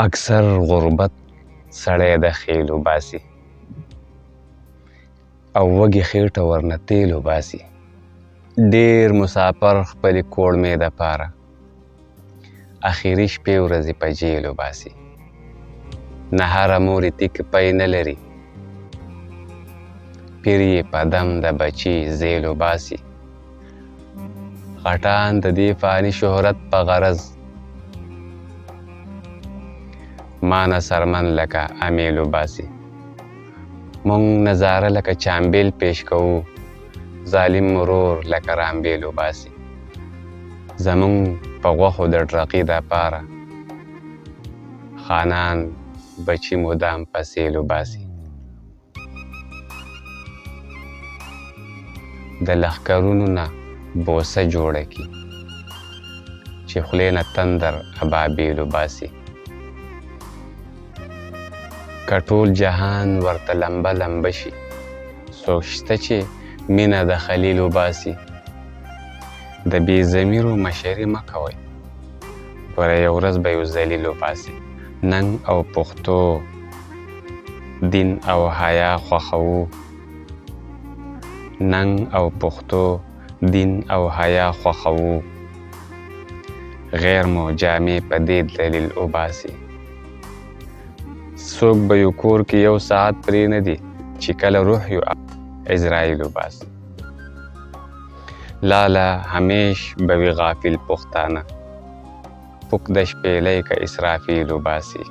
اکثر غربت سړی د خېل وباسي او وږې خېټه ورنه تېل وباسي. ډېر مسافر خپلې کوړمې دپاره اخري شپې ورځې په جېل وباسي. نه هره مور یې تیک پی نه لري، پیر یې په دم د بچي زېل وباسي. غټان د دې فاني شهرت په غرض مانه سرمن لکه امیل وباسي. مونږ نظاره لکه چامبیل پیش کوو، ظالم مرور لکه رامبیل وباسي. زمونږ په غوښو د ډرقي دپاره خانان بچي مدام په سیل وباسي. د لښکرونو نه بوسه جوړه کي چې خولې نه تندر ابابیل وباسي. که ټول جهان ورته لمبه لمبه شي، څوک شته چې مینه د خلیل وباسي. د بې ضمیرو مشري مه کوئ، ګوره یو ورځ به یو ذلیل وباسي. ننګ او پښتو دین او حیا خوښوو، ننګ او پښتو دین او حیا خوښوو، غیر مو جامې په دې دلیل وباسي. څوک به یو کور کې یو ساعت پرې نه دي چې کله روح یو عزراییل وباسي. لاله همیش به وي غافل پښتانه، پک د شپېلۍ که اسرافیل وباسي.